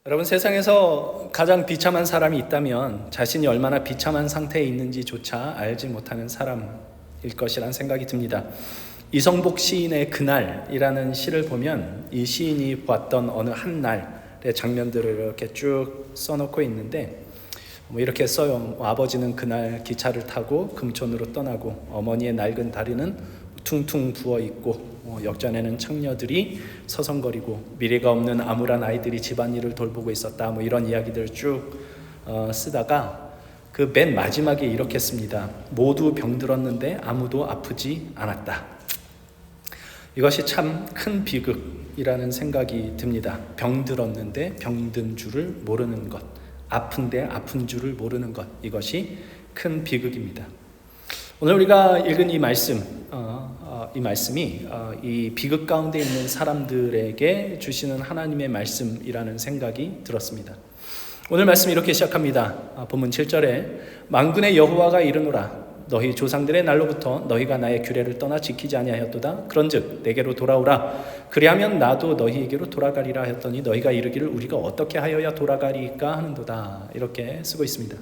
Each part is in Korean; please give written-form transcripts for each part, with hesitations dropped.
여러분, 세상에서 가장 비참한 사람이 있다면 자신이 얼마나 비참한 상태에 있는지조차 알지 못하는 사람일 것이란 생각이 듭니다. 이성복 시인의 그날이라는 시를 보면 이 시인이 보았던 어느 한 날의 장면들을 이렇게 쭉 써놓고 있는데 이렇게 써요. 아버지는 그날 기차를 타고 금촌으로 떠나고 어머니의 낡은 다리는 퉁퉁 부어있고 역전에는 창녀들이 서성거리고 미래가 없는 암울한 아이들이 집안일을 돌보고 있었다. 이런 이야기들을 쭉 쓰다가 그 맨 마지막에 이렇게 씁니다. 모두 병들었는데 아무도 아프지 않았다. 이것이 참 큰 비극이라는 생각이 듭니다. 병들었는데 병든 줄을 모르는 것, 아픈데 아픈 줄을 모르는 것, 이것이 큰 비극입니다. 오늘 우리가 읽은 이 말씀이 이 비극 가운데 있는 사람들에게 주시는 하나님의 말씀이라는 생각이 들었습니다. 오늘 말씀 이렇게 시작합니다. 본문 7절에 만군의 여호와가 이르노라 너희 조상들의 날로부터 너희가 나의 규례를 떠나 지키지 아니하였도다. 그런즉 내게로 돌아오라. 그리하면 나도 너희에게로 돌아가리라 하였더니 너희가 이르기를 우리가 어떻게 하여야 돌아가리까 하는도다. 이렇게 쓰고 있습니다.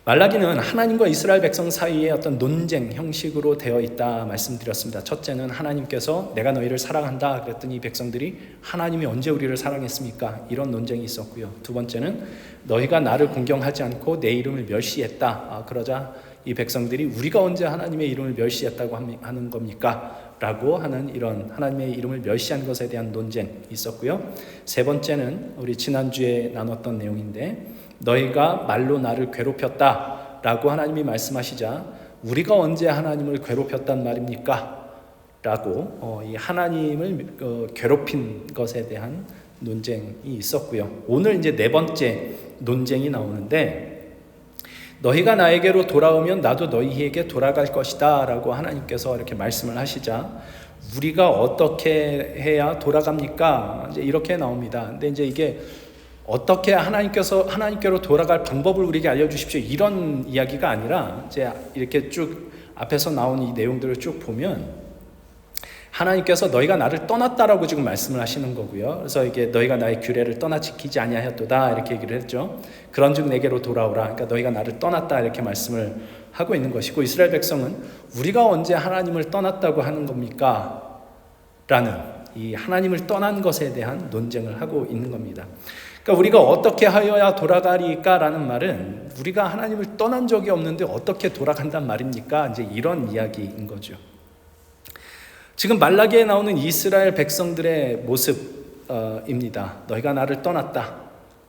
말라기는 하나님과 이스라엘 백성 사이에 어떤 논쟁 형식으로 되어 있다 말씀드렸습니다. 첫째는 하나님께서 내가 너희를 사랑한다 그랬더니 이 백성들이 하나님이 언제 우리를 사랑했습니까? 이런 논쟁이 있었고요. 두 번째는 너희가 나를 공경하지 않고 내 이름을 멸시했다. 그러자 이 백성들이 우리가 언제 하나님의 이름을 멸시했다고 하는 겁니까? 라고 하는 이런 하나님의 이름을 멸시한 것에 대한 논쟁이 있었고요. 세 번째는 우리 지난주에 나눴던 내용인데 너희가 말로 나를 괴롭혔다 라고 하나님이 말씀하시자 우리가 언제 하나님을 괴롭혔단 말입니까? 라고 이 하나님을 괴롭힌 것에 대한 논쟁이 있었고요. 오늘 이제 네 번째 논쟁이 나오는데 너희가 나에게로 돌아오면 나도 너희에게 돌아갈 것이다 라고 하나님께서 이렇게 말씀을 하시자 우리가 어떻게 해야 돌아갑니까? 이제 이렇게 나옵니다. 근데 이제 이게 어떻게 하나님께로 돌아갈 방법을 우리에게 알려주십시오 이런 이야기가 아니라 이제 이렇게 쭉 앞에서 나온 이 내용들을 쭉 보면 하나님께서 너희가 나를 떠났다라고 지금 말씀을 하시는 거고요. 그래서 이게 너희가 나의 규례를 떠나 지키지 아니하였도다 이렇게 얘기를 했죠. 그런즉 내게로 돌아오라. 그러니까 너희가 나를 떠났다 이렇게 말씀을 하고 있는 것이고 이스라엘 백성은 우리가 언제 하나님을 떠났다고 하는 겁니까? 라는 이 하나님을 떠난 것에 대한 논쟁을 하고 있는 겁니다. 그러니까 우리가 어떻게 하여야 돌아가리까? 라는 말은 우리가 하나님을 떠난 적이 없는데 어떻게 돌아간단 말입니까? 이제 이런 이야기인 거죠. 지금 말라기에 나오는 이스라엘 백성들의 모습입니다. 너희가 나를 떠났다.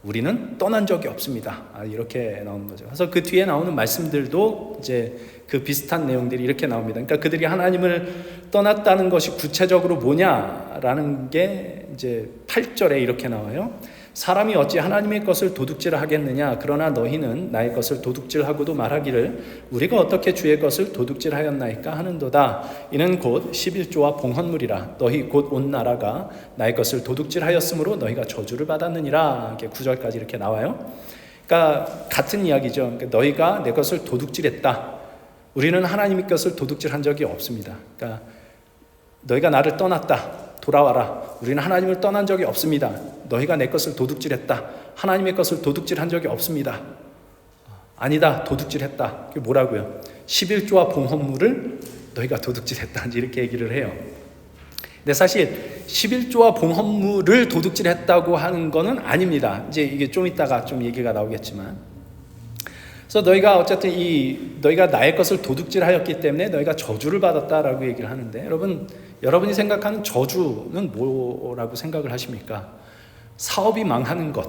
우리는 떠난 적이 없습니다. 이렇게 나오는 거죠. 그래서 그 뒤에 나오는 말씀들도 이제 그 비슷한 내용들이 이렇게 나옵니다. 그러니까 그들이 하나님을 떠났다는 것이 구체적으로 뭐냐라는 게 이제 8절에 이렇게 나와요. 사람이 어찌 하나님의 것을 도둑질하겠느냐? 그러나 너희는 나의 것을 도둑질하고도 말하기를 우리가 어떻게 주의 것을 도둑질하였나이까 하는도다. 이는 곧 11조와 봉헌물이라. 너희 곧 온 나라가 나의 것을 도둑질하였으므로 너희가 저주를 받았느니라. 이렇게 9절까지 이렇게 나와요. 그러니까 같은 이야기죠. 그러니까 너희가 내 것을 도둑질했다. 우리는 하나님의 것을 도둑질한 적이 없습니다. 그러니까 너희가 나를 떠났다. 돌아와라. 우리는 하나님을 떠난 적이 없습니다. 너희가 내 것을 도둑질했다. 하나님의 것을 도둑질한 적이 없습니다. 아니다. 도둑질했다. 그게 뭐라고요? 11조와 봉헌물을 너희가 도둑질했다. 이렇게 얘기를 해요. 근데 사실 11조와 봉헌물을 도둑질했다고 하는 거는 아닙니다. 이제 이게 좀 이따가 좀 얘기가 나오겠지만. 그래서 너희가 어쨌든 너희가 나의 것을 도둑질하였기 때문에 너희가 저주를 받았다라고 얘기를 하는데 여러분이 생각하는 저주는 뭐라고 생각을 하십니까? 사업이 망하는 것,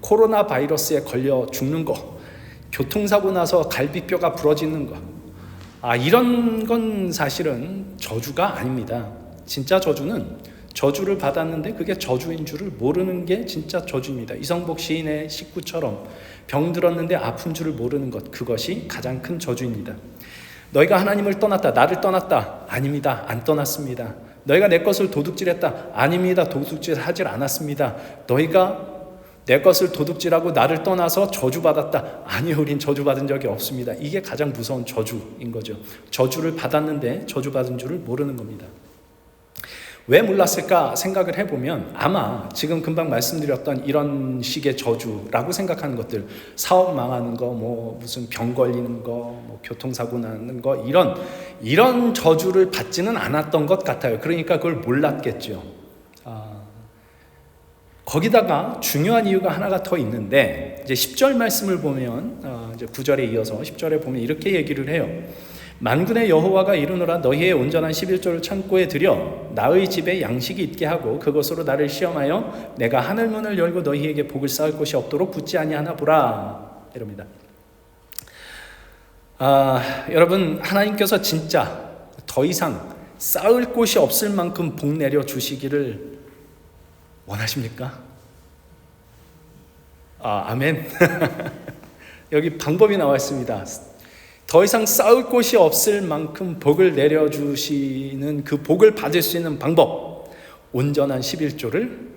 코로나 바이러스에 걸려 죽는 것, 교통사고 나서 갈비뼈가 부러지는 것, 이런 건 사실은 저주가 아닙니다. 진짜 저주는 저주를 받았는데 그게 저주인 줄을 모르는 게 진짜 저주입니다. 이성복 시인의 식구처럼 병들었는데 아픈 줄을 모르는 것, 그것이 가장 큰 저주입니다. 너희가 하나님을 떠났다. 나를 떠났다. 아닙니다. 안 떠났습니다. 너희가 내 것을 도둑질했다. 아닙니다. 도둑질하지 않았습니다. 너희가 내 것을 도둑질하고 나를 떠나서 저주받았다. 아니요, 우린 저주받은 적이 없습니다. 이게 가장 무서운 저주인 거죠. 저주를 받았는데 저주받은 줄을 모르는 겁니다. 왜 몰랐을까 생각을 해보면 아마 지금 금방 말씀드렸던 이런 식의 저주라고 생각하는 것들, 사업 망하는 거, 뭐 무슨 병 걸리는 거, 뭐 교통사고 나는 거, 이런 저주를 받지는 않았던 것 같아요. 그러니까 그걸 몰랐겠죠. 거기다가 중요한 이유가 하나가 더 있는데, 이제 10절 말씀을 보면 이제 9절에 이어서 10절에 보면 이렇게 얘기를 해요. 만군의 여호와가 이르노라, 너희의 온전한 11조를 창고에 들여 나의 집에 양식이 있게 하고 그것으로 나를 시험하여 내가 하늘 문을 열고 너희에게 복을 쌓을 곳이 없도록 굳지 아니하나 보라, 이럽니다. 여러분, 하나님께서 진짜 더 이상 쌓을 곳이 없을 만큼 복 내려 주시기를 원하십니까? 아멘. 여기 방법이 나와 있습니다. 더 이상 쌓을 곳이 없을 만큼 복을 내려주시는 그 복을 받을 수 있는 방법, 온전한 11조를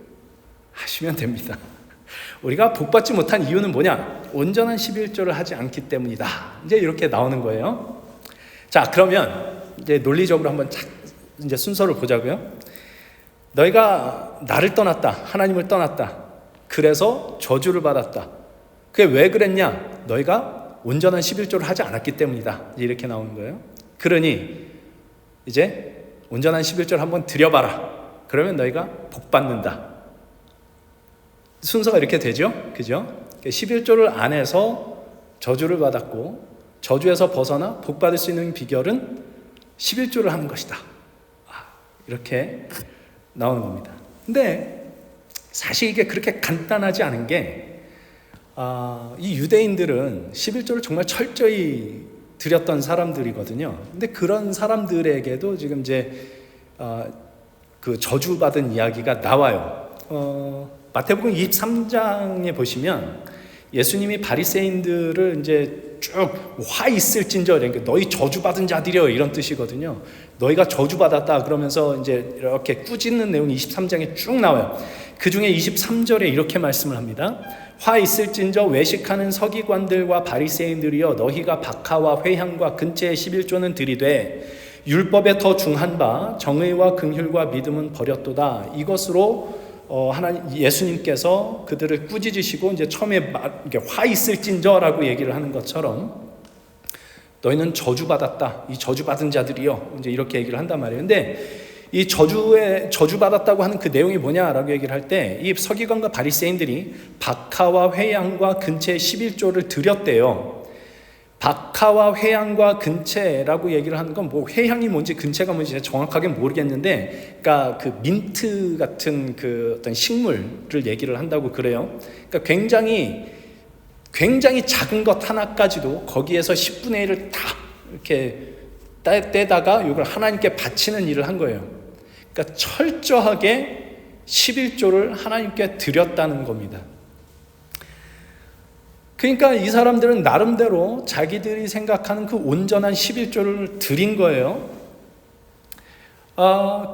하시면 됩니다. 우리가 복 받지 못한 이유는 뭐냐? 온전한 11조를 하지 않기 때문이다. 이제 이렇게 나오는 거예요. 자, 그러면 이제 논리적으로 한번 이제 순서를 보자고요. 너희가 나를 떠났다, 하나님을 떠났다, 그래서 저주를 받았다. 그게 왜 그랬냐? 너희가 온전한 11조를 하지 않았기 때문이다. 이렇게 나오는 거예요. 그러니 이제 온전한 11조를 한번 드려봐라. 그러면 너희가 복 받는다. 순서가 이렇게 되죠? 그죠? 11조를 안 해서 저주를 받았고, 저주에서 벗어나 복 받을 수 있는 비결은 11조를 하는 것이다. 이렇게 나오는 겁니다. 근데 사실 이게 그렇게 간단하지 않은 게, 이 유대인들은 11조를 정말 철저히 드렸던 사람들이거든요. 근데 그런 사람들에게도 지금 이제 그 저주받은 이야기가 나와요. 마태복음 23장에 보시면 예수님이 바리새인들을 이제 쭉 화 있을진저, 그러니까 너희 저주받은 자들이여, 이런 뜻이거든요. 너희가 저주받았다 그러면서 이제 이렇게 꾸짖는 내용이 23장에 쭉 나와요. 그 중에 23절에 이렇게 말씀을 합니다. 화 있을진저 외식하는 서기관들과 바리새인들이여, 너희가 박하와 회향과 근체의 11조는 들이되 율법에 더 중한 바 정의와 긍휼과 믿음은 버렸도다. 이것으로 하나님 예수님께서 그들을 꾸짖으시고, 이제 처음에 화 있을진저라고 얘기를 하는 것처럼 너희는 저주받았다, 이 저주받은 자들이요, 이제 이렇게 얘기를 한단 말이에요. 근데 이 저주받았다고 하는 그 내용이 뭐냐라고 얘기를 할 때, 이 서기관과 바리새인들이 박하와 회향과 근체의 11조를 드렸대요. 박하와 회향과 근체라고 얘기를 하는 건, 뭐 회향이 뭔지 근체가 뭔지 정확하게 모르겠는데, 그러니까 그 민트 같은 그 어떤 식물을 얘기를 한다고 그래요. 그러니까 굉장히 작은 것 하나까지도 거기에서 10분의 1을 다 이렇게 떼다가 이걸 하나님께 바치는 일을 한 거예요. 그러니까 철저하게 11조를 하나님께 드렸다는 겁니다. 그러니까 이 사람들은 나름대로 자기들이 생각하는 그 온전한 11조를 드린 거예요.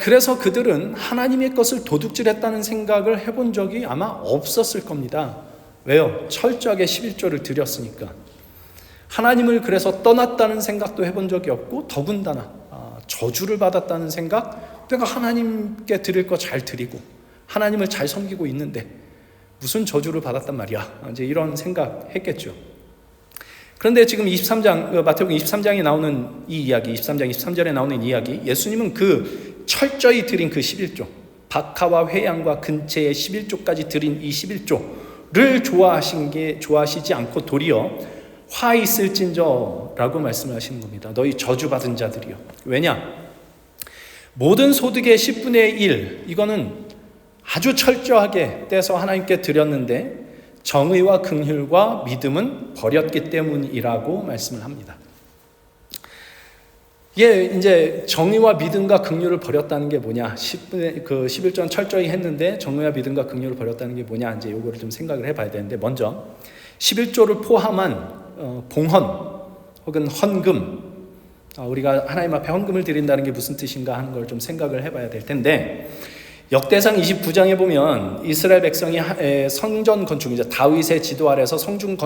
그래서 그들은 하나님의 것을 도둑질했다는 생각을 해본 적이 아마 없었을 겁니다. 왜요? 철저하게 11조를 드렸으니까. 하나님을 그래서 떠났다는 생각도 해본 적이 없고, 더군다나 저주를 받았다는 생각, 내가 하나님께 드릴 거 잘 드리고 하나님을 잘 섬기고 있는데 무슨 저주를 받았단 말이야, 이제 이런 생각 했겠죠. 그런데 지금 23장, 마태복음 23장에 나오는 이 이야기, 23장 23절에 나오는 이야기, 예수님은 그 철저히 드린 그 11조, 박하와 회향과 근체의 11조까지 드린 이 11조를 좋아하시지 않고 도리어 화 있을진저라고 말씀을 하시는 겁니다. 너희 저주받은 자들이요. 왜냐? 모든 소득의 10분의 1, 이거는 아주 철저하게 떼서 하나님께 드렸는데 정의와 긍휼과 믿음은 버렸기 때문이라고 말씀을 합니다. 이게 이제 정의와 믿음과 긍휼을 버렸다는 게 뭐냐? 11조는 철저히 했는데 정의와 믿음과 긍휼을 버렸다는 게 뭐냐? 이제 요거를 좀 생각을 해봐야 되는데, 먼저 11조를 포함한 봉헌 혹은 헌금, 우리가 하나님 앞에 헌금을 드린다는 게 무슨 뜻인가 하는 걸 좀 생각을 해봐야 될 텐데, 역대상 29장에 보면 이스라엘 백성이 성전 건축, 이제 다윗의 지도 아래서 성전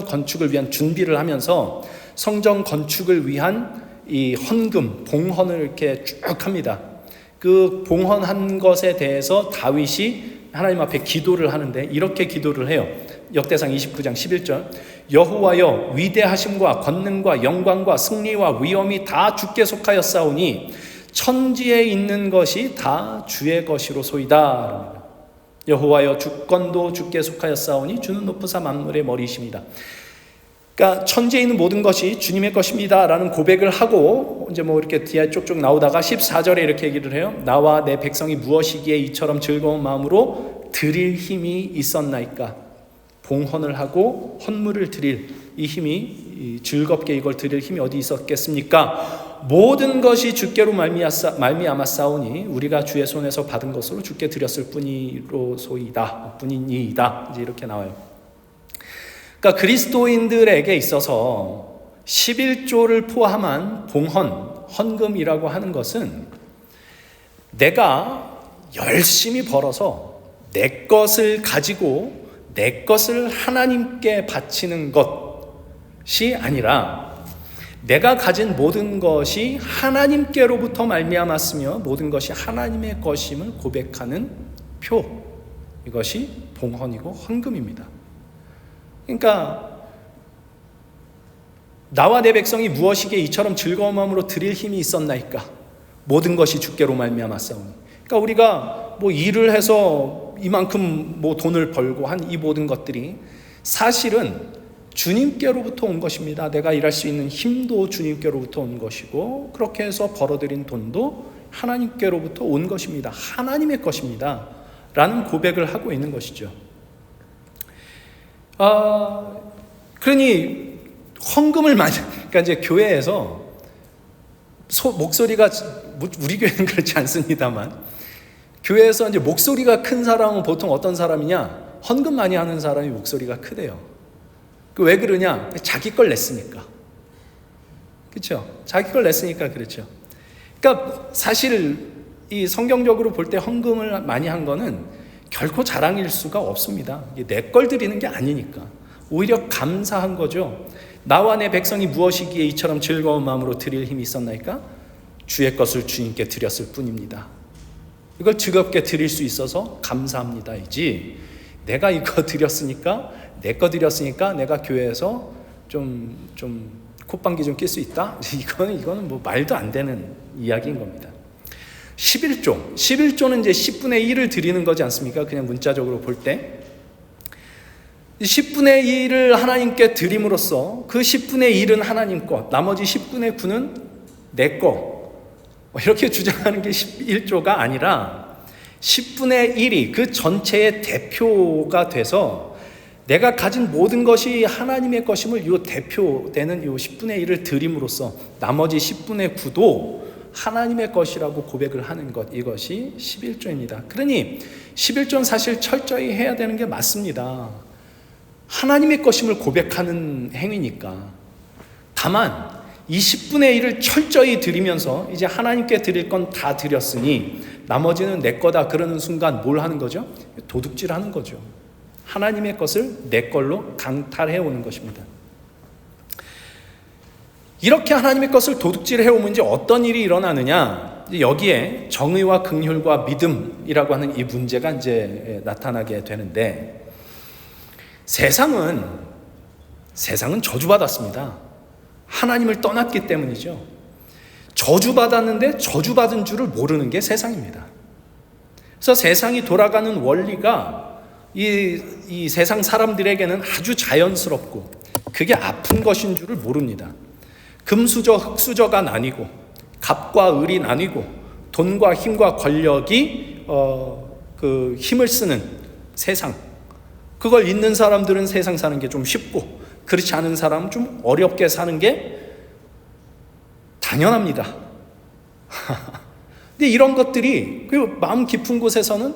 건축을 위한 준비를 하면서 성전 건축을 위한 이 헌금, 봉헌을 이렇게 쭉 합니다. 그 봉헌한 것에 대해서 다윗이 하나님 앞에 기도를 하는데 이렇게 기도를 해요. 역대상 29장 11절. 여호와여, 위대하심과 권능과 영광과 승리와 위엄이 다 주께 속하였사오니 천지에 있는 것이 다 주의 것이로소이다. 여호와여, 주권도 주께 속하였사오니 주는 높으사 만물의 머리이십니다. 그러니까 천지에 있는 모든 것이 주님의 것입니다 라는 고백을 하고 이제 뭐 이렇게 뒤에 쪽쪽 나오다가 14절에 이렇게 얘기를 해요. 나와 내 백성이 무엇이기에 이처럼 즐거운 마음으로 드릴 힘이 있었나이까. 봉헌을 하고 헌물을 드릴 이 힘이, 즐겁게 이걸 드릴 힘이 어디 있었겠습니까? 모든 것이 주께로 말미암았사오니 우리가 주의 손에서 받은 것으로 주께 드렸을 뿐이로소이다. 뿐이니이다. 이제 이렇게 나와요. 그러니까 그리스도인들에게 있어서 11조를 포함한 봉헌, 헌금이라고 하는 것은 내가 열심히 벌어서 내 것을 가지고 내 것을 하나님께 바치는 것이 아니라 내가 가진 모든 것이 하나님께로부터 말미암았으며 모든 것이 하나님의 것임을 고백하는 표, 이것이 봉헌이고 헌금입니다. 그러니까 나와 내 백성이 무엇이기에 이처럼 즐거운 마음으로 드릴 힘이 있었나이까. 모든 것이 주께로 말미암았사오니. 그러니까 우리가 뭐 일을 해서 이만큼 뭐 돈을 벌고 한 이 모든 것들이 사실은 주님께로부터 온 것입니다. 내가 일할 수 있는 힘도 주님께로부터 온 것이고 그렇게 해서 벌어들인 돈도 하나님께로부터 온 것입니다. 하나님의 것입니다 라는 고백을 하고 있는 것이죠. 그러니 헌금을 많이, 그러니까 이제 교회에서 목소리가, 우리 교회는 그렇지 않습니다만 교회에서 이제 목소리가 큰 사람은 보통 어떤 사람이냐? 헌금 많이 하는 사람이 목소리가 크대요. 왜 그러냐? 자기 걸 냈으니까. 그렇죠? 자기 걸 냈으니까 그렇죠. 그러니까 사실 이 성경적으로 볼 때 헌금을 많이 한 거는 결코 자랑일 수가 없습니다. 내 걸 드리는 게 아니니까. 오히려 감사한 거죠. 나와 내 백성이 무엇이기에 이처럼 즐거운 마음으로 드릴 힘이 있었나이까? 주의 것을 주님께 드렸을 뿐입니다. 이걸 즐겁게 드릴 수 있어서 감사합니다이지, 내가 이거 드렸으니까, 내 거 드렸으니까 내가 교회에서 좀 콧방귀 좀 낄 수 있다? 이거는 뭐 말도 안 되는 이야기인 겁니다. 11조는 이제 10분의 1을 드리는 거지 않습니까? 그냥 문자적으로 볼 때 10분의 1을 하나님께 드림으로써 그 10분의 1은 하나님 것, 나머지 10분의 9는 내 것, 이렇게 주장하는 게 11조가 아니라 10분의 1이 그 전체의 대표가 돼서 내가 가진 모든 것이 하나님의 것임을 이 대표되는 이 10분의 1을 드림으로써 나머지 10분의 9도 하나님의 것이라고 고백을 하는 것, 이것이 11조입니다. 그러니 11조는 사실 철저히 해야 되는 게 맞습니다. 하나님의 것임을 고백하는 행위니까. 다만 이 10분의 1을 철저히 드리면서 이제 하나님께 드릴 건 다 드렸으니 나머지는 내 거다 그러는 순간 뭘 하는 거죠? 도둑질하는 거죠. 하나님의 것을 내 걸로 강탈해 오는 것입니다. 이렇게 하나님의 것을 도둑질해 오면 이제 어떤 일이 일어나느냐? 여기에 정의와 긍휼과 믿음이라고 하는 이 문제가 이제 나타나게 되는데, 세상은 저주받았습니다. 하나님을 떠났기 때문이죠. 저주받았는데 저주받은 줄을 모르는 게 세상입니다. 그래서 세상이 돌아가는 원리가 이 세상 사람들에게는 아주 자연스럽고 그게 아픈 것인 줄을 모릅니다. 금수저, 흙수저가 나뉘고 갑과 을이 나뉘고 돈과 힘과 권력이 그 힘을 쓰는 세상, 그걸 있는 사람들은 세상 사는 게 좀 쉽고 그렇지 않은 사람은 좀 어렵게 사는 게 당연합니다. 근데 이런 것들이 그 마음 깊은 곳에서는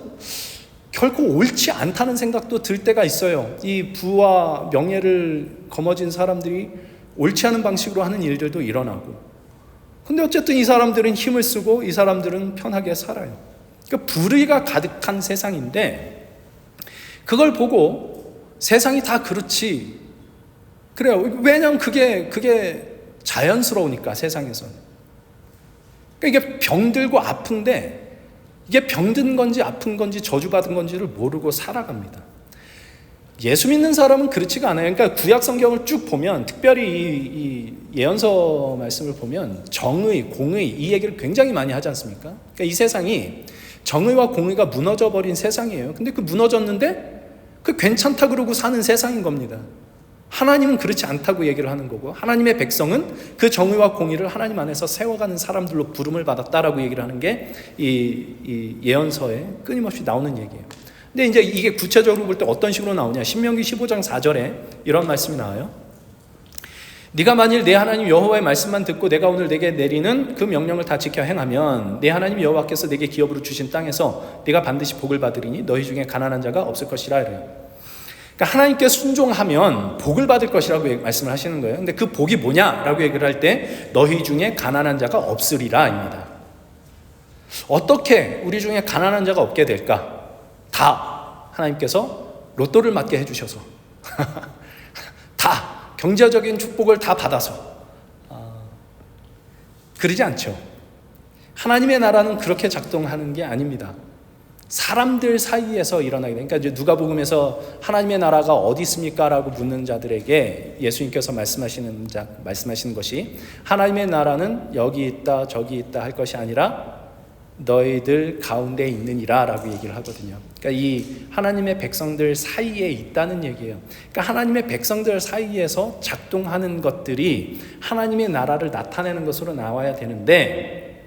결코 옳지 않다는 생각도 들 때가 있어요. 이 부와 명예를 거머쥔 사람들이 옳지 않은 방식으로 하는 일들도 일어나고, 근데 어쨌든 이 사람들은 힘을 쓰고 이 사람들은 편하게 살아요. 그러니까 불의가 가득한 세상인데 그걸 보고 세상이 다 그렇지, 그래요. 왜냐하면 그게 자연스러우니까 세상에서는. 그러니까 이게 병들고 아픈데 이게 병든 건지 아픈 건지 저주받은 건지를 모르고 살아갑니다. 예수 믿는 사람은 그렇지가 않아요. 그러니까 구약 성경을 쭉 보면, 특별히 이 예언서 말씀을 보면 정의, 공의 이 얘기를 굉장히 많이 하지 않습니까? 그러니까 이 세상이 정의와 공의가 무너져 버린 세상이에요. 근데 그 무너졌는데 그 괜찮다 그러고 사는 세상인 겁니다. 하나님은 그렇지 않다고 얘기를 하는 거고, 하나님의 백성은 그 정의와 공의를 하나님 안에서 세워가는 사람들로 부름을 받았다라고 얘기를 하는 게 이 예언서에 끊임없이 나오는 얘기예요. 근데 이제 이게 구체적으로 볼 때 어떤 식으로 나오냐? 신명기 15장 4절에 이런 말씀이 나와요. 네가 만일 내 하나님 여호와의 말씀만 듣고 내가 오늘 내게 내리는 그 명령을 다 지켜 행하면 내 하나님 여호와께서 내게 기업으로 주신 땅에서 네가 반드시 복을 받으리니 너희 중에 가난한 자가 없을 것이라 이래요. 그러니까 하나님께 순종하면 복을 받을 것이라고 말씀을 하시는 거예요. 근데 그 복이 뭐냐라고 얘기를 할 때 너희 중에 가난한 자가 없으리라입니다. 어떻게 우리 중에 가난한 자가 없게 될까? 다 하나님께서 로또를 맞게 해주셔서 다 경제적인 축복을 다 받아서 그러지 않죠. 하나님의 나라는 그렇게 작동하는 게 아닙니다. 사람들 사이에서 일어나게 되니까 이제 누가복음에서 하나님의 나라가 어디 있습니까? 라고 묻는 자들에게 예수님께서 말씀하시는 것이 하나님의 나라는 여기 있다 저기 있다 할 것이 아니라 너희들 가운데 있느니라 라고 얘기를 하거든요. 그러니까 이 하나님의 백성들 사이에 있다는 얘기예요. 그러니까 하나님의 백성들 사이에서 작동하는 것들이 하나님의 나라를 나타내는 것으로 나와야 되는데,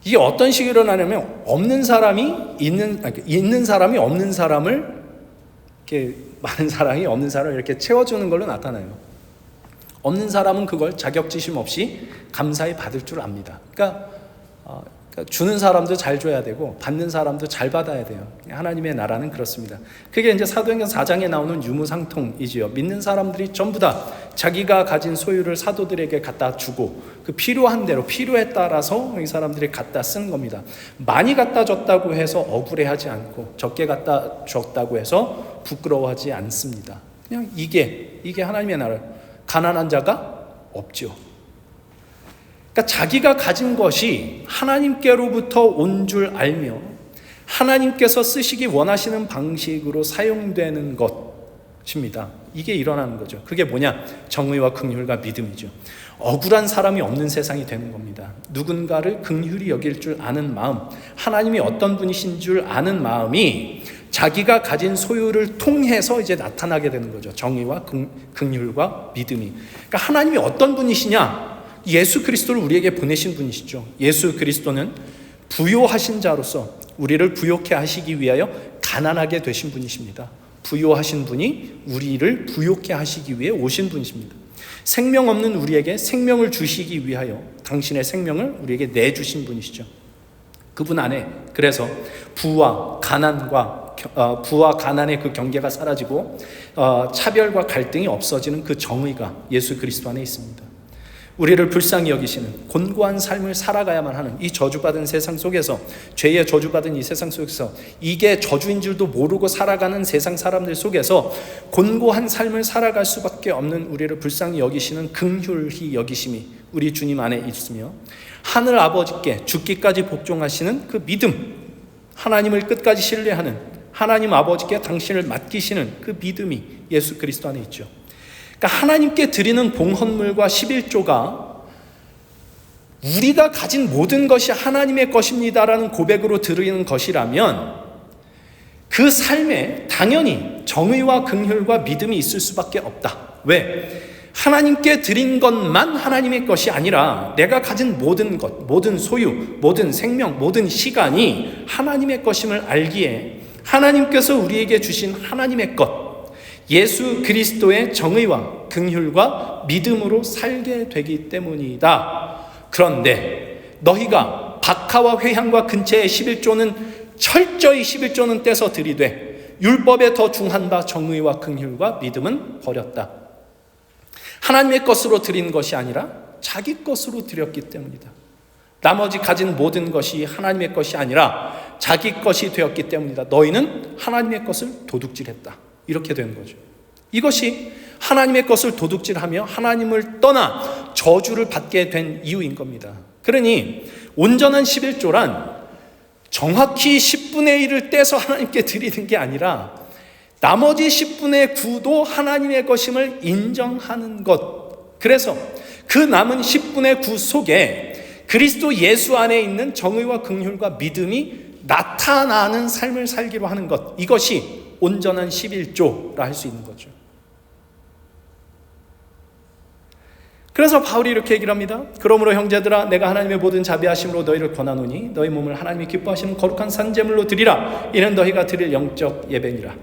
이게 어떤 식으로 나냐면 없는 사람이 있는 사람이 없는 사람을 이렇게 많은 사람이 없는 사람을 이렇게 채워주는 걸로 나타나요. 없는 사람은 그걸 자격지심 없이 감사히 받을 줄 압니다. 그러니까 주는 사람도 잘 줘야 되고 받는 사람도 잘 받아야 돼요. 하나님의 나라는 그렇습니다. 그게 이제 사도행전 4장에 나오는 유무상통이지요. 믿는 사람들이 전부 다 자기가 가진 소유를 사도들에게 갖다 주고 그 필요한 대로 필요에 따라서 이 사람들이 갖다 쓴 겁니다. 많이 갖다 줬다고 해서 억울해하지 않고 적게 갖다 줬다고 해서 부끄러워하지 않습니다. 그냥 이게 하나님의 나라. 가난한 자가 없죠. 그러니까 자기가 가진 것이 하나님께로부터 온 줄 알며 하나님께서 쓰시기 원하시는 방식으로 사용되는 것입니다. 이게 일어나는 거죠. 그게 뭐냐? 정의와 긍휼과 믿음이죠. 억울한 사람이 없는 세상이 되는 겁니다. 누군가를 긍휼히 여길 줄 아는 마음, 하나님이 어떤 분이신 줄 아는 마음이 자기가 가진 소유를 통해서 이제 나타나게 되는 거죠. 정의와 긍휼과 믿음이. 그러니까 하나님이 어떤 분이시냐? 예수 그리스도를 우리에게 보내신 분이시죠. 예수 그리스도는 부요하신 자로서 우리를 부요케 하시기 위하여 가난하게 되신 분이십니다. 부요하신 분이 우리를 부요케 하시기 위해 오신 분이십니다. 생명 없는 우리에게 생명을 주시기 위하여 당신의 생명을 우리에게 내주신 분이시죠. 그분 안에 그래서 부와 가난의 그 경계가 사라지고 차별과 갈등이 없어지는 그 정의가 예수 그리스도 안에 있습니다. 우리를 불쌍히 여기시는 곤고한 삶을 살아가야만 하는 이 저주받은 세상 속에서, 죄에 저주받은 이 세상 속에서 이게 저주인 줄도 모르고 살아가는 세상 사람들 속에서 곤고한 삶을 살아갈 수밖에 없는 우리를 불쌍히 여기시는 긍휼히 여기심이 우리 주님 안에 있으며, 하늘 아버지께 죽기까지 복종하시는 그 믿음, 하나님을 끝까지 신뢰하는 하나님 아버지께 당신을 맡기시는 그 믿음이 예수 그리스도 안에 있죠. 그러니까 하나님께 드리는 봉헌물과 11조가 우리가 가진 모든 것이 하나님의 것입니다라는 고백으로 드리는 것이라면 그 삶에 당연히 정의와 긍휼과 믿음이 있을 수밖에 없다. 왜? 하나님께 드린 것만 하나님의 것이 아니라 내가 가진 모든 것, 모든 소유, 모든 생명, 모든 시간이 하나님의 것임을 알기에 하나님께서 우리에게 주신 하나님의 것, 예수 그리스도의 정의와 긍휼과 믿음으로 살게 되기 때문이다. 그런데 너희가 박하와 회향과 근체의 11조는 철저히 11조는 떼서 드리되 율법에 더 중한 바 정의와 긍휼과 믿음은 버렸다. 하나님의 것으로 드린 것이 아니라 자기 것으로 드렸기 때문이다. 나머지 가진 모든 것이 하나님의 것이 아니라 자기 것이 되었기 때문이다. 너희는 하나님의 것을 도둑질했다. 이렇게 된 거죠. 이것이 하나님의 것을 도둑질하며 하나님을 떠나 저주를 받게 된 이유인 겁니다. 그러니 온전한 11조란 정확히 10분의 1을 떼서 하나님께 드리는 게 아니라 나머지 10분의 9도 하나님의 것임을 인정하는 것. 그래서 그 남은 10분의 9 속에 그리스도 예수 안에 있는 정의와 긍휼과 믿음이 나타나는 삶을 살기로 하는 것. 이것이 온전한 11조라 할 수 있는 거죠. 그래서 바울이 이렇게 얘기를 합니다. 그러므로 형제들아, 내가 하나님의 모든 자비하심으로 너희를 권하노니 너희 몸을 하나님이 기뻐하시는 거룩한 산제물로 드리라. 이는 너희가 드릴 영적 예배니라.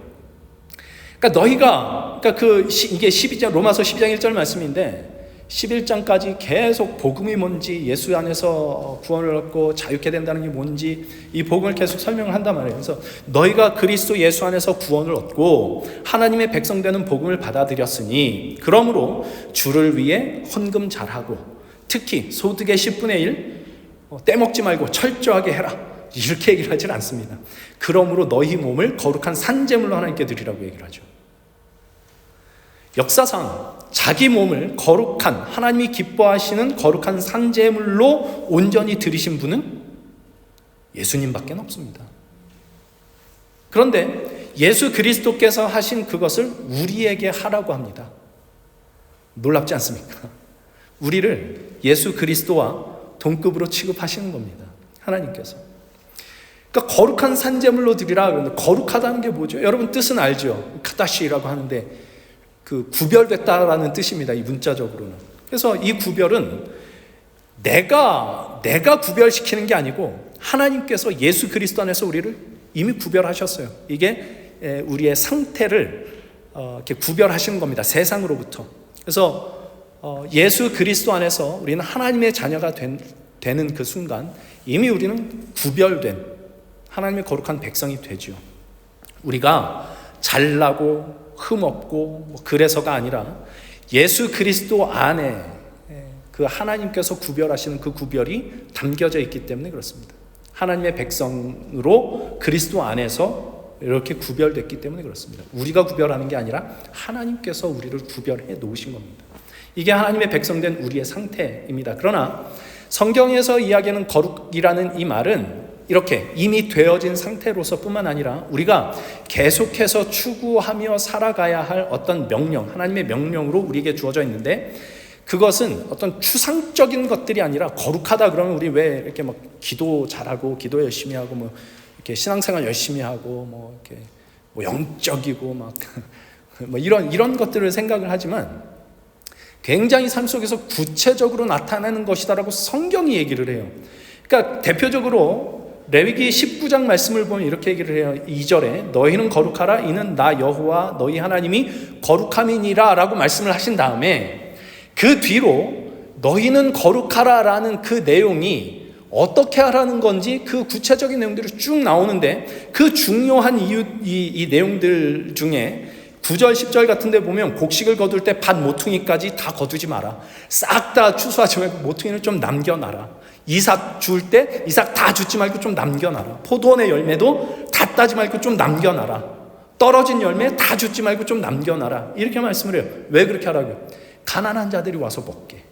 그러니까 이게 12장, 로마서 12장 1절 말씀인데 11장까지 계속 복음이 뭔지, 예수 안에서 구원을 얻고 자유케 된다는 게 뭔지 이 복음을 계속 설명을 한단 말이에요. 그래서 너희가 그리스도 예수 안에서 구원을 얻고 하나님의 백성 되는 복음을 받아들였으니 그러므로 주를 위해 헌금 잘하고 특히 소득의 10분의 1 떼먹지 말고 철저하게 해라. 이렇게 얘기를 하진 않습니다. 그러므로 너희 몸을 거룩한 산제물로 하나님께 드리라고 얘기를 하죠. 역사상 자기 몸을 거룩한, 하나님이 기뻐하시는 거룩한 산제물로 온전히 드리신 분은 예수님밖에 없습니다. 그런데 예수 그리스도께서 하신 그것을 우리에게 하라고 합니다. 놀랍지 않습니까? 우리를 예수 그리스도와 동급으로 취급하시는 겁니다. 하나님께서. 그러니까 거룩한 산제물로 드리라 그러는데 거룩하다는 게 뭐죠? 여러분 뜻은 알죠? 카다시라고 하는데 그 구별됐다라는 뜻입니다. 이 문자적으로는. 그래서 이 구별은 내가 구별시키는 게 아니고 하나님께서 예수 그리스도 안에서 우리를 이미 구별하셨어요. 이게 우리의 상태를 이렇게 구별하시는 겁니다. 세상으로부터. 그래서 예수 그리스도 안에서 우리는 하나님의 자녀가 되는 그 순간 이미 우리는 구별된 하나님의 거룩한 백성이 되죠. 우리가 잘나고 흠없고 그래서가 아니라 예수 그리스도 안에 그 하나님께서 구별하시는 그 구별이 담겨져 있기 때문에 그렇습니다. 하나님의 백성으로 그리스도 안에서 이렇게 구별됐기 때문에 그렇습니다. 우리가 구별하는 게 아니라 하나님께서 우리를 구별해 놓으신 겁니다. 이게 하나님의 백성된 우리의 상태입니다. 그러나 성경에서 이야기하는 거룩이라는 이 말은 이렇게 이미 되어진 상태로서 뿐만 아니라 우리가 계속해서 추구하며 살아가야 할 어떤 명령, 하나님의 명령으로 우리에게 주어져 있는데 그것은 어떤 추상적인 것들이 아니라 거룩하다 그러면 우리 왜 이렇게 막 기도 잘하고 기도 열심히 하고 뭐 이렇게 신앙생활 열심히 하고 뭐 이렇게 뭐 영적이고 막 뭐 이런 것들을 생각을 하지만 굉장히 삶 속에서 구체적으로 나타나는 것이다라고 성경이 얘기를 해요. 그러니까 대표적으로 레위기 19장 말씀을 보면 이렇게 얘기를 해요. 2절에 너희는 거룩하라 이는 나 여호와 너희 하나님이 거룩함이니라 라고 말씀을 하신 다음에 그 뒤로 너희는 거룩하라 라는 그 내용이 어떻게 하라는 건지 그 구체적인 내용들이 쭉 나오는데 그 중요한 이 내용들 중에 9절 10절 같은 데 보면 곡식을 거둘 때 밭 모퉁이까지 다 거두지 마라. 싹 다 추수하지 말고 모퉁이는 좀 남겨놔라. 이삭 줄 때 이삭 다 줍지 말고 좀 남겨놔라. 포도원의 열매도 다 따지 말고 좀 남겨놔라. 떨어진 열매 다 줍지 말고 좀 남겨놔라. 이렇게 말씀을 해요. 왜 그렇게 하라고요? 가난한 자들이 와서 먹게,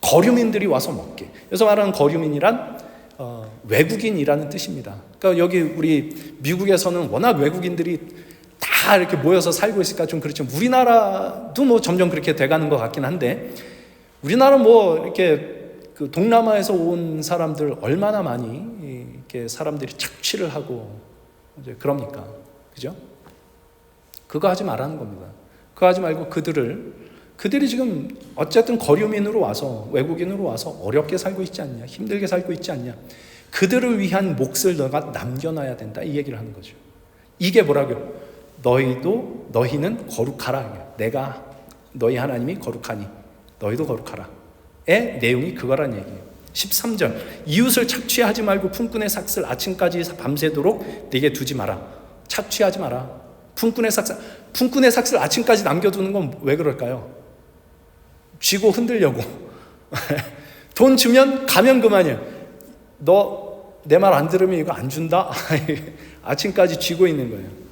거류민들이 와서 먹게. 그래서 말하는 거류민이란 외국인이라는 뜻입니다. 그러니까 여기 우리 미국에서는 워낙 외국인들이 다 이렇게 모여서 살고 있으니까 좀 그렇죠. 우리나라도 뭐 점점 그렇게 돼가는 것 같긴 한데 우리나라 뭐 이렇게 그 동남아에서 온 사람들 얼마나 많이 이렇게 사람들이 착취를 하고 이제 그럽니까? 그죠? 그거 하지 말라는 겁니다. 그거 하지 말고 그들이 지금 어쨌든 거류민으로 와서 외국인으로 와서 어렵게 살고 있지 않냐, 힘들게 살고 있지 않냐. 그들을 위한 몫을 너가 남겨놔야 된다 이 얘기를 하는 거죠. 이게 뭐라고요? 너희는 거룩하라. 내가 너희 하나님이 거룩하니 너희도 거룩하라. 의 내용이 그거란 얘기예요. 13절 이웃을 착취하지 말고 품꾼의 삭슬 아침까지 밤새도록 네게 두지 마라. 착취하지 마라. 품꾼의 삭슬 아침까지 남겨두는 건 왜 그럴까요? 쥐고 흔들려고. 돈 주면 가면 그만이야. 너 내 말 안 들으면 이거 안 준다. 아침까지 쥐고 있는 거예요.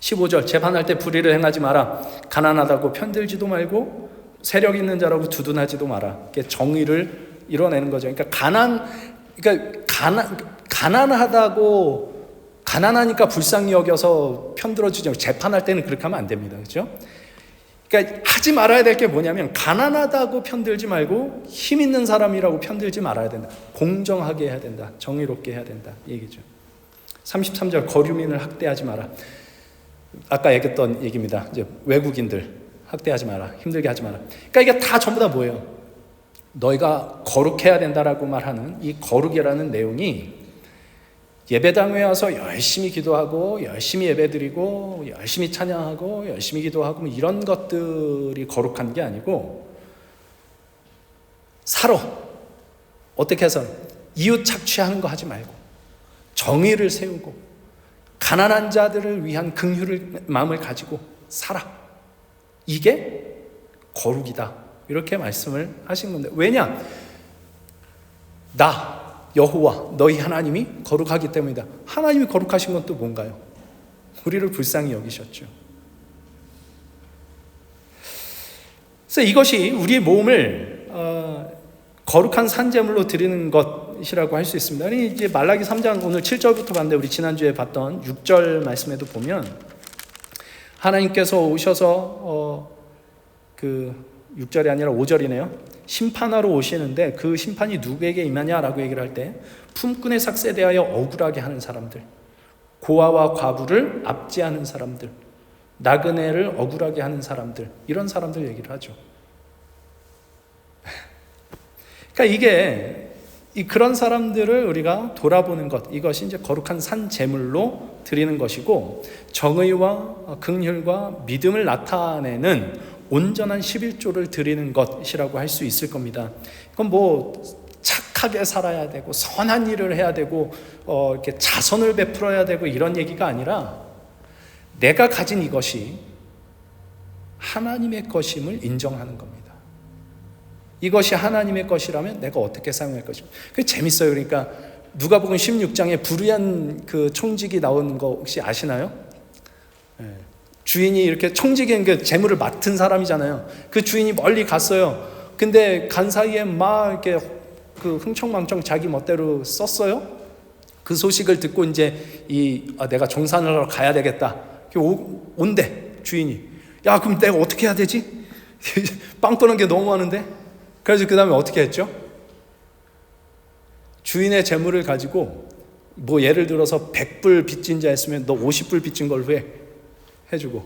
15절 재판할 때 불의를 행하지 마라. 가난하다고 편들지도 말고 세력 있는 자라고 두둔하지도 마라. 이렇게 정의를 이뤄내는 거죠. 그러니까 가난하니까 불쌍히 여겨서 편들어주지, 재판할 때는 그렇게 하면 안 됩니다. 그렇죠? 그러니까 하지 말아야 될 게 뭐냐면 가난하다고 편들지 말고 힘 있는 사람이라고 편들지 말아야 된다. 공정하게 해야 된다. 정의롭게 해야 된다. 이 얘기죠. 33절 거류민을 학대하지 마라. 아까 얘기했던 얘기입니다. 이제 외국인들 학대하지 마라. 힘들게 하지 마라. 그러니까 이게 다 전부 다 뭐예요? 너희가 거룩해야 된다라고 말하는 이 거룩이라는 내용이 예배당에 와서 열심히 기도하고 열심히 예배드리고 열심히 찬양하고 열심히 기도하고 뭐 이런 것들이 거룩한 게 아니고 서로 어떻게 해서 이웃 착취하는 거 하지 말고 정의를 세우고 가난한 자들을 위한 긍휼의 마음을 가지고 살아. 이게 거룩이다. 이렇게 말씀을 하신 건데, 왜냐? 나 여호와 너희 하나님이 거룩하기 때문이다. 하나님이 거룩하신 건 또 뭔가요? 우리를 불쌍히 여기셨죠. 그래서 이것이 우리의 몸을 거룩한 산제물로 드리는 것이라고 할 수 있습니다. 아니 이제 말라기 3장 오늘 7절부터 봤는데 우리 지난주에 봤던 6절 말씀에도 보면 하나님께서 오셔서 그 6절이 아니라 5절이네요. 심판하러 오시는데 그 심판이 누구에게 임하냐라고 얘기를 할 때 품꾼의 삭세에 대하여 억울하게 하는 사람들, 고아와 과부를 압제하는 사람들, 나그네를 억울하게 하는 사람들, 이런 사람들 얘기를 하죠. 그러니까 이게 그런 사람들을 우리가 돌아보는 것, 이것이 이제 거룩한 산 제물로 드리는 것이고 정의와 긍휼과 믿음을 나타내는 온전한 11조를 드리는 것이라고 할 수 있을 겁니다. 이건 뭐 착하게 살아야 되고 선한 일을 해야 되고 이렇게 자선을 베풀어야 되고 이런 얘기가 아니라 내가 가진 이것이 하나님의 것임을 인정하는 겁니다. 이것이 하나님의 것이라면 내가 어떻게 사용할 것인가. 그게 재밌어요. 그러니까 누가복음 16장에 불의한 그 총직이 나오는 거 혹시 아시나요? 네. 주인이 이렇게 총직인 그 재물을 맡은 사람이잖아요. 그 주인이 멀리 갔어요. 근데 간 사이에 막 이렇게 그 흥청망청 자기 멋대로 썼어요. 그 소식을 듣고 이제 내가 정산을 하러 가야 되겠다. 온대 주인이. 야 그럼 내가 어떻게 해야 되지? 빵 떠는 게 너무 많은데. 그래서 그 다음에 어떻게 했죠? 주인의 재물을 가지고 뭐 예를 들어서 100불 빚진 자 있으면 너 50불 빚진 걸로 해주고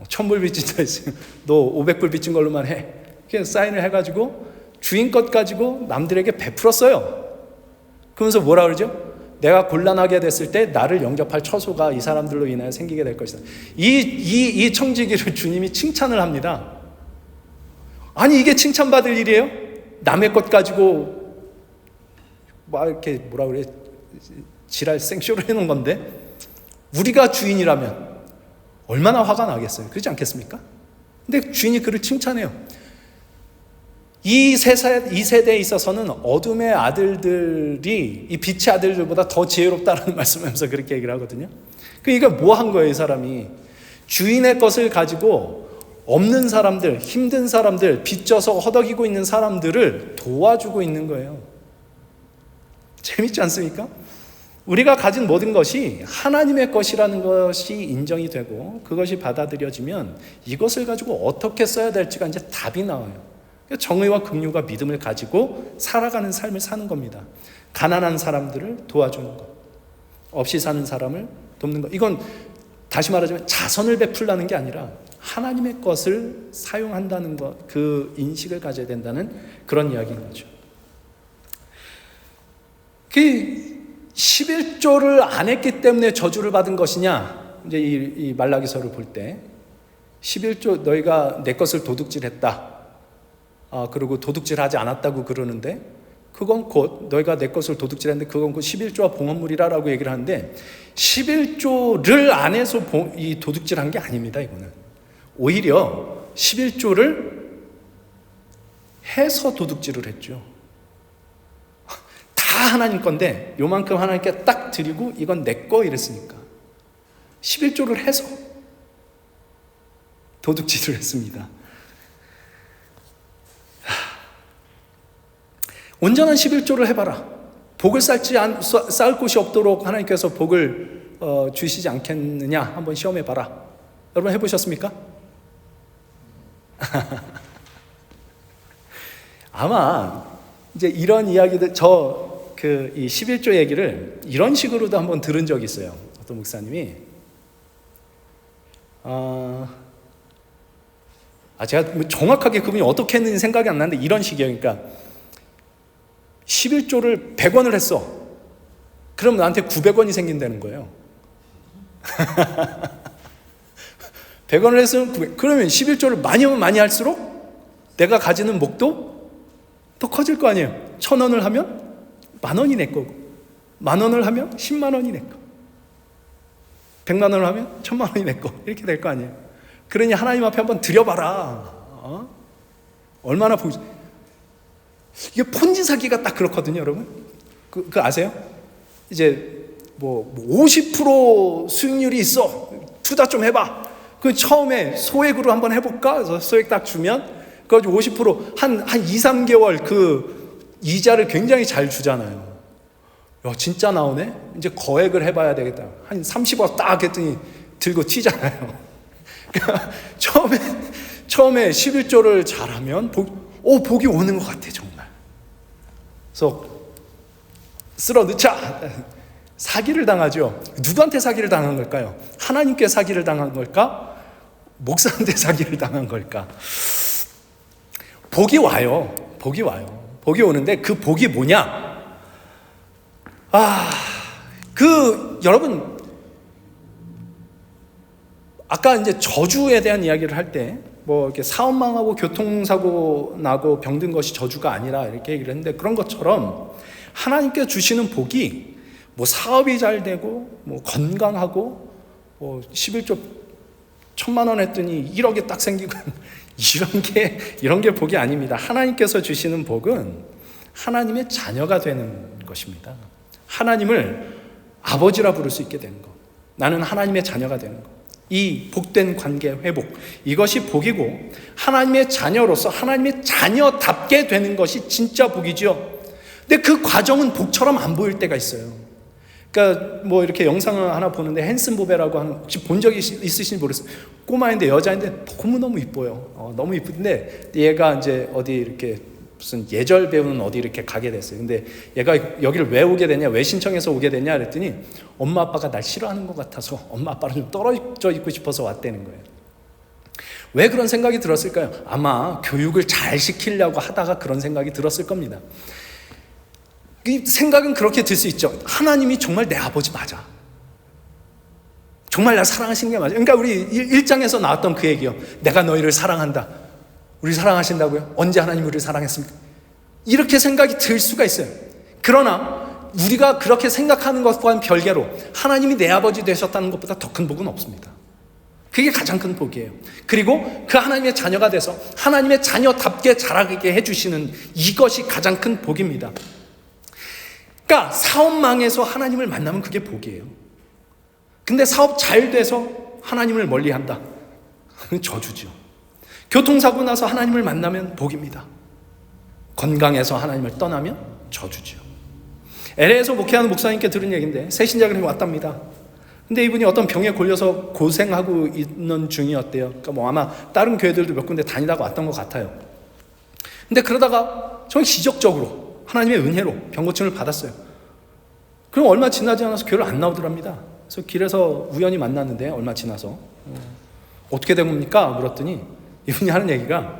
1000불 빚진 자 있으면 너 500불 빚진 걸로만 해. 이렇게 사인을 해가지고 주인 것 가지고 남들에게 베풀었어요. 그러면서 뭐라 그러죠? 내가 곤란하게 됐을 때 나를 영접할 처소가 이 사람들로 인하여 생기게 될 것이다. 이 청지기를 주님이 칭찬을 합니다. 아니 이게 칭찬받을 일이에요? 남의 것 가지고 막 이렇게 뭐라 그래 지랄 생쇼를 해놓은 건데 우리가 주인이라면 얼마나 화가 나겠어요. 그렇지 않겠습니까? 근데 주인이 그를 칭찬해요. 이 세대에 있어서는 어둠의 아들들이 이 빛의 아들들보다 더 지혜롭다라는 말씀하면서 그렇게 얘기를 하거든요. 그러니까 뭐 한 거예요, 이 사람이? 주인의 것을 가지고 없는 사람들, 힘든 사람들, 빚져서 허덕이고 있는 사람들을 도와주고 있는 거예요. 재밌지 않습니까? 우리가 가진 모든 것이 하나님의 것이라는 것이 인정이 되고 그것이 받아들여지면 이것을 가지고 어떻게 써야 될지가 이제 답이 나와요. 정의와 긍휼과 믿음을 가지고 살아가는 삶을 사는 겁니다. 가난한 사람들을 도와주는 것, 없이 사는 사람을 돕는 것. 이건 다시 말하자면 자선을 베풀라는 게 아니라 하나님의 것을 사용한다는 것, 그 인식을 가져야 된다는 그런 이야기인 거죠. 그 11조를 안 했기 때문에 저주를 받은 것이냐? 이제 이 말라기서를 볼 때 11조 너희가 내 것을 도둑질했다. 그리고 도둑질하지 않았다고 그러는데 그건 곧 너희가 내 것을 도둑질했는데 그건 곧 11조와 봉헌물이라고 얘기를 하는데 11조를 안 해서 이 도둑질한 게 아닙니다. 이거는 오히려 11조를 해서 도둑질을 했죠. 다 하나님 건데 요만큼 하나님께 딱 드리고 이건 내 거 이랬으니까 11조를 해서 도둑질을 했습니다. 온전한 11조를 해봐라. 복을 쌓을 곳이 없도록 하나님께서 복을 주시지 않겠느냐? 한번 시험해 봐라. 여러분 해보셨습니까? 아마 이제 이런 이야기들 이 11조 얘기를 이런 식으로도 한번 들은 적이 있어요. 어떤 목사님이 제가 뭐 정확하게 그분이 어떻게 했는지 생각이 안 나는데 이런 식이에요. 그러니까 11조를 100원을 했어. 그럼 나한테 900원이 생긴다는 거예요. 100원을 했으면 900, 그러면 11조를 많이 하면 많이 할수록 내가 가지는 목도 더 커질 거 아니에요. 1,000원을 하면 10,000원이 내 거고, 10,000원을 하면 10만 원이 내 거, 100만 원을 하면 1,000만 원이 내 거, 이렇게 될 거 아니에요. 그러니 하나님 앞에 한번 드려봐라. 얼마나 이게 폰지 사기가 딱 그렇거든요, 여러분. 그 아세요? 이제 뭐 50% 수익률이 있어. 투자 좀 해봐. 그 처음에 소액으로 한번 해볼까? 그래서 소액 딱 주면 그 50% 한 2, 3개월 그 이자를 굉장히 잘 주잖아요. 야, 진짜 나오네? 이제 거액을 해봐야 되겠다. 한 30억 딱 했더니 들고 튀잖아요. 그러니까 처음에 11조를 잘하면 복이 오는 것 같아, 정말. 그래서 쓸어 넣자. 사기를 당하죠. 누구한테 사기를 당한 걸까요? 하나님께 사기를 당한 걸까? 목사한테 사기를 당한 걸까? 복이 와요. 복이 오는데 그 복이 뭐냐? 여러분, 아까 이제 저주에 대한 이야기를 할 때, 뭐 이렇게 사업 망하고 교통사고 나고 병든 것이 저주가 아니라 이렇게 얘기를 했는데, 그런 것처럼 하나님께 주시는 복이 뭐 사업이 잘 되고, 뭐 건강하고, 뭐 11조 1,000만 원 했더니 1억이 딱 생기고, 이런 게 복이 아닙니다. 하나님께서 주시는 복은 하나님의 자녀가 되는 것입니다. 하나님을 아버지라 부를 수 있게 되는 것. 나는 하나님의 자녀가 되는 것. 이 복된 관계 회복, 이것이 복이고, 하나님의 자녀로서 하나님의 자녀답게 되는 것이 진짜 복이죠. 근데 그 과정은 복처럼 안 보일 때가 있어요. 그러니까 뭐 이렇게 영상을 하나 보는데 헨슨 보베라고 하는, 혹시 본 적이 있으신지 모르겠어요. 꼬마인데 여자인데 너무너무 이뻐요. 너무 이쁜데 얘가 이제 어디 이렇게 무슨 예절 배우는 어디 이렇게 가게 됐어요. 근데 얘가 여기를 왜 오게 됐냐, 왜 신청해서 오게 됐냐 그랬더니 엄마 아빠가 날 싫어하는 것 같아서 엄마 아빠랑 좀 떨어져 있고 싶어서 왔다는 거예요. 왜 그런 생각이 들었을까요? 아마 교육을 잘 시키려고 하다가 그런 생각이 들었을 겁니다. 이 생각은 그렇게 들 수 있죠. 하나님이 정말 내 아버지 맞아. 정말 나 사랑하시는 게 맞아. 그러니까 우리 1장에서 나왔던 그 얘기요. 내가 너희를 사랑한다. 우리 사랑하신다고요? 언제 하나님 우리를 사랑했습니까? 이렇게 생각이 들 수가 있어요. 그러나 우리가 그렇게 생각하는 것과는 별개로 하나님이 내 아버지 되셨다는 것보다 더 큰 복은 없습니다. 그게 가장 큰 복이에요. 그리고 그 하나님의 자녀가 돼서 하나님의 자녀답게 자라게 해주시는 이것이 가장 큰 복입니다. 그러니까 사업망에서 하나님을 만나면 그게 복이에요. 근데 사업 잘 돼서 하나님을 멀리한다. 그건 저주죠. 교통사고 나서 하나님을 만나면 복입니다. 건강해서 하나님을 떠나면 저주죠. LA에서 목회하는 목사님께 들은 얘기인데 새신자들이 왔답니다. 근데 이분이 어떤 병에 걸려서 고생하고 있는 중이었대요. 그러니까 뭐 아마 다른 교회들도 몇 군데 다니다가 왔던 것 같아요. 근데 그러다가 정말 기적적으로 하나님의 은혜로 병 고침을 받았어요. 그럼 얼마 지나지 않아서 교회를 안 나오더랍니다. 그래서 길에서 우연히 만났는데 얼마 지나서 어떻게 된 겁니까? 물었더니 이분이 하는 얘기가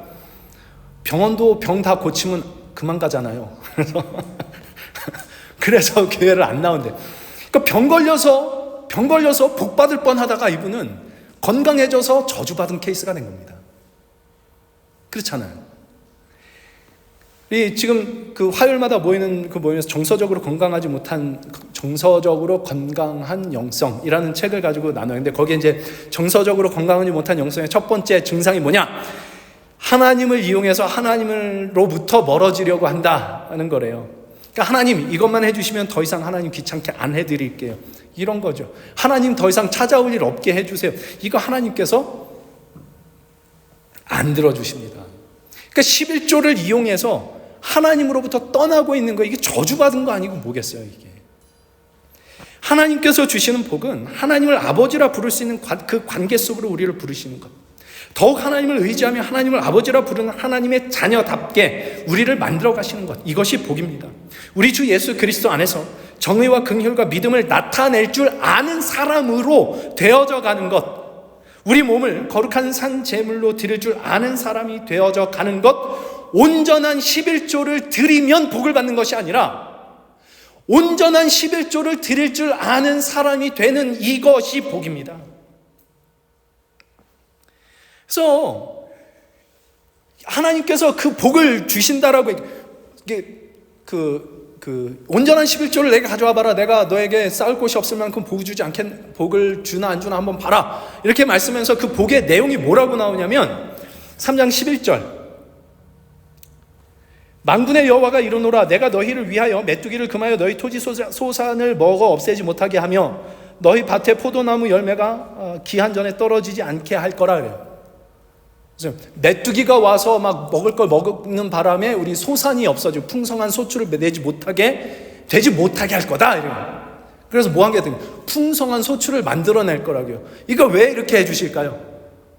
병원도 병 다 고치면 그만 가잖아요. 그래서 교회를 안 나온대. 그러니까 병 걸려서 복 받을 뻔하다가 이분은 건강해져서 저주받은 케이스가 된 겁니다. 그렇잖아요. 지금 그 화요일마다 모이는 그 모임에서 정서적으로 건강한 영성이라는 책을 가지고 나누는데, 거기에 이제 정서적으로 건강하지 못한 영성의 첫 번째 증상이 뭐냐? 하나님을 이용해서 하나님으로부터 멀어지려고 한다는 거래요. 그러니까 하나님 이것만 해주시면 더 이상 하나님 귀찮게 안 해드릴게요. 이런 거죠. 하나님 더 이상 찾아올 일 없게 해주세요. 이거 하나님께서 안 들어주십니다. 그러니까 11조를 이용해서 하나님으로부터 떠나고 있는 거, 이게 저주받은 거 아니고 뭐겠어요 이게. 하나님께서 주시는 복은 하나님을 아버지라 부를 수 있는 그 관계 속으로 우리를 부르시는 것, 더욱 하나님을 의지하며 하나님을 아버지라 부르는 하나님의 자녀답게 우리를 만들어 가시는 것, 이것이 복입니다. 우리 주 예수 그리스도 안에서 정의와 긍휼과 믿음을 나타낼 줄 아는 사람으로 되어져 가는 것, 우리 몸을 거룩한 산 제물로 드릴 줄 아는 사람이 되어져 가는 것, 온전한 11조를 드리면 복을 받는 것이 아니라 온전한 11조를 드릴 줄 아는 사람이 되는 이것이 복입니다. 그래서 하나님께서 그 복을 주신다라고, 온전한 11조를 내게 가져와 봐라, 내가 너에게 쌓을 곳이 없을 만큼 복을 주나 안 주나 한번 봐라, 이렇게 말씀하면서 그 복의 내용이 뭐라고 나오냐면 3장 11절, 만군의 여호와가 이르노라, 내가 너희를 위하여 메뚜기를 금하여 너희 토지 소산을 먹어 없애지 못하게 하며 너희 밭에 포도나무 열매가 기한 전에 떨어지지 않게 할 거라 그래요. 그래서 메뚜기가 와서 막 먹을 걸 먹는 바람에 우리 소산이 없어지고 풍성한 소출을 되지 못하게 할 거다 이래요. 그래서 뭐 한 게 풍성한 소출을 만들어낼 거라고요. 이거 왜 이렇게 해주실까요?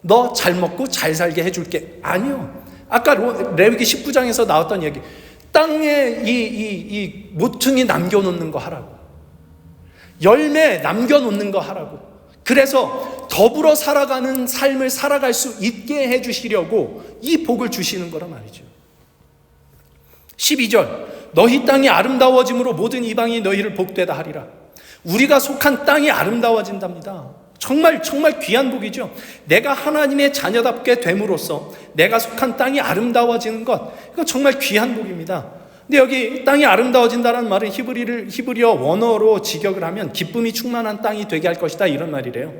너 잘 먹고 잘 살게 해줄게? 아니요. 아까 레위기 19장에서 나왔던 얘기, 땅에 이 모퉁이 남겨놓는 거 하라고, 열매 남겨놓는 거 하라고, 그래서 더불어 살아가는 삶을 살아갈 수 있게 해주시려고 이 복을 주시는 거란 말이죠. 12절, 너희 땅이 아름다워짐으로 모든 이방이 너희를 복되다 하리라. 우리가 속한 땅이 아름다워진답니다. 정말 귀한 복이죠. 내가 하나님의 자녀답게 됨으로써 내가 속한 땅이 아름다워지는 것, 이건 정말 귀한 복입니다. 근데 여기 땅이 아름다워진다는 말은 히브리어 원어로 직역을 하면 기쁨이 충만한 땅이 되게 할 것이다, 이런 말이래요.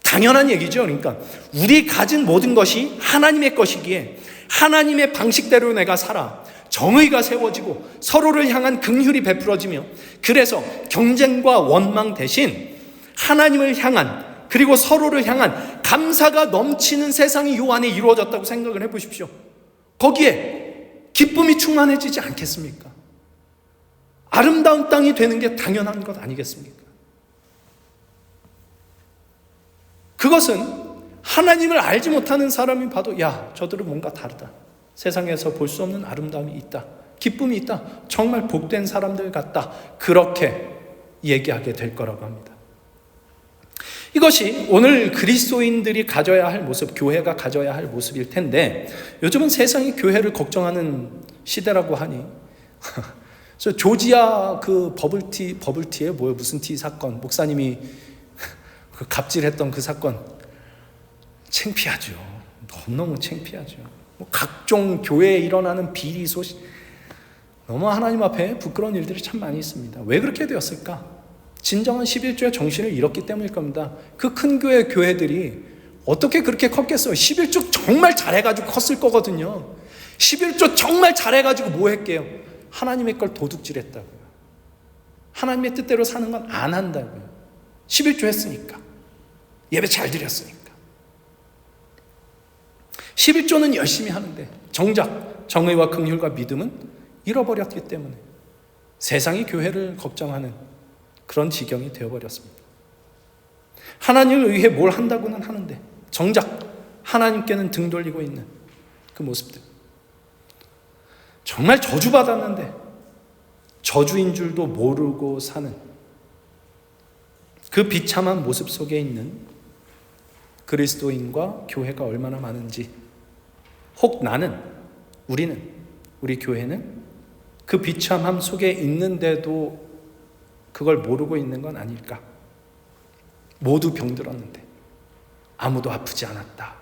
당연한 얘기죠. 그러니까 우리 가진 모든 것이 하나님의 것이기에 하나님의 방식대로 내가 살아 정의가 세워지고 서로를 향한 긍휼이 베풀어지며, 그래서 경쟁과 원망 대신 하나님을 향한, 그리고 서로를 향한 감사가 넘치는 세상이 요 안에 이루어졌다고 생각을 해보십시오. 거기에 기쁨이 충만해지지 않겠습니까? 아름다운 땅이 되는 게 당연한 것 아니겠습니까? 그것은 하나님을 알지 못하는 사람이 봐도, 야, 저들은 뭔가 다르다, 세상에서 볼 수 없는 아름다움이 있다, 기쁨이 있다, 정말 복된 사람들 같다, 그렇게 얘기하게 될 거라고 합니다. 이것이 오늘 그리스도인들이 가져야 할 모습, 교회가 가져야 할 모습일 텐데, 요즘은 세상이 교회를 걱정하는 시대라고 하니 그래서 조지아 그 버블티에 무슨 티 사건, 목사님이 그 갑질했던 그 사건, 창피하죠. 너무너무 창피하죠. 각종 교회에 일어나는 비리 소식, 너무 하나님 앞에 부끄러운 일들이 참 많이 있습니다. 왜 그렇게 되었을까? 진정한 11조의 정신을 잃었기 때문일 겁니다. 그 큰 교회들이 어떻게 그렇게 컸겠어요? 11조 정말 잘해가지고 컸을 거거든요. 11조 정말 잘해가지고 뭐 했게요? 하나님의 걸 도둑질했다고요. 하나님의 뜻대로 사는 건 안 한다고요. 11조 했으니까, 예배 잘 드렸으니까. 11조는 열심히 하는데 정작 정의와 긍휼과 믿음은 잃어버렸기 때문에 세상이 교회를 걱정하는 그런 지경이 되어버렸습니다. 하나님을 위해 뭘 한다고는 하는데 정작 하나님께는 등 돌리고 있는 그 모습들, 정말 저주받았는데 저주인 줄도 모르고 사는 그 비참한 모습 속에 있는 그리스도인과 교회가 얼마나 많은지, 혹 우리 교회는 그 비참함 속에 있는데도 그걸 모르고 있는 건 아닐까? 모두 병들었는데 아무도 아프지 않았다.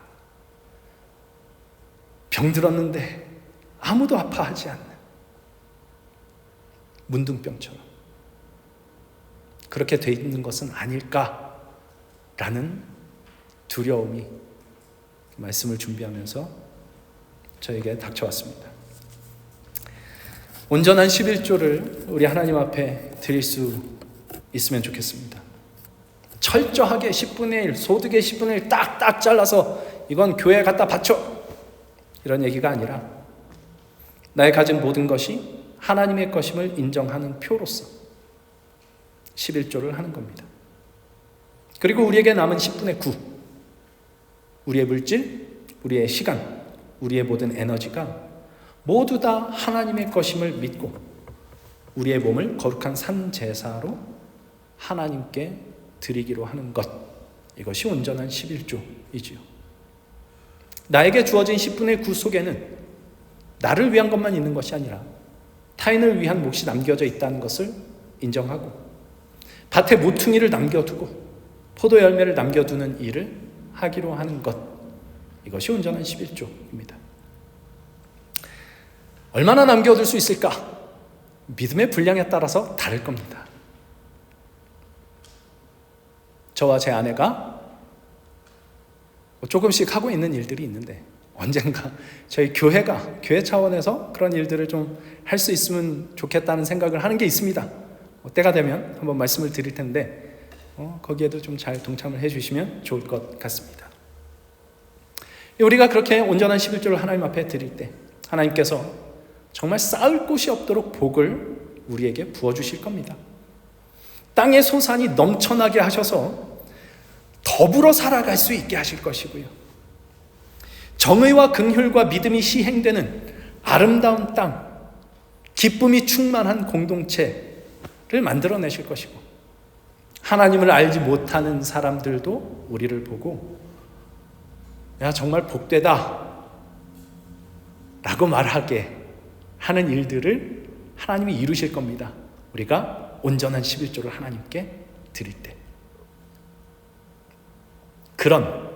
병들었는데 아무도 아파하지 않는 문둥병처럼 그렇게 돼 있는 것은 아닐까라는 두려움이 말씀을 준비하면서 저에게 닥쳐왔습니다. 온전한 11조를 우리 하나님 앞에 드릴 수 있으면 좋겠습니다. 철저하게 10분의 1, 소득의 10분의 1 딱딱 잘라서 이건 교회에 갖다 바쳐, 이런 얘기가 아니라 나의 가진 모든 것이 하나님의 것임을 인정하는 표로서 11조를 하는 겁니다. 그리고 우리에게 남은 10분의 9, 우리의 물질, 우리의 시간, 우리의 모든 에너지가 모두 다 하나님의 것임을 믿고 우리의 몸을 거룩한 산제사로 하나님께 드리기로 하는 것, 이것이 온전한 11조이지요. 나에게 주어진 10분의 9 속에는 나를 위한 것만 있는 것이 아니라 타인을 위한 몫이 남겨져 있다는 것을 인정하고 밭에 모퉁이를 남겨두고 포도 열매를 남겨두는 일을 하기로 하는 것, 이것이 온전한 11조입니다. 얼마나 남겨둘 수 있을까? 믿음의 분량에 따라서 다를 겁니다. 저와 제 아내가 조금씩 하고 있는 일들이 있는데 언젠가 저희 교회 차원에서 그런 일들을 좀 할 수 있으면 좋겠다는 생각을 하는 게 있습니다. 때가 되면 한번 말씀을 드릴 텐데 거기에도 좀 잘 동참을 해주시면 좋을 것 같습니다. 우리가 그렇게 온전한 11조를 하나님 앞에 드릴 때 하나님께서 정말 쌓을 곳이 없도록 복을 우리에게 부어주실 겁니다. 땅의 소산이 넘쳐나게 하셔서 더불어 살아갈 수 있게 하실 것이고요. 정의와 긍휼과 믿음이 시행되는 아름다운 땅, 기쁨이 충만한 공동체를 만들어내실 것이고 하나님을 알지 못하는 사람들도 우리를 보고 야, 정말 복되다 라고 말하게 하는 일들을 하나님이 이루실 겁니다. 우리가 온전한 11조를 하나님께 드릴 때. 그런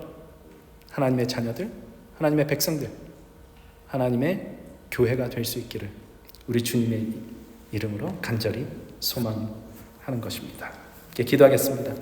하나님의 자녀들, 하나님의 백성들, 하나님의 교회가 될 수 있기를 우리 주님의 이름으로 간절히 소망하는 것입니다. 기도하겠습니다.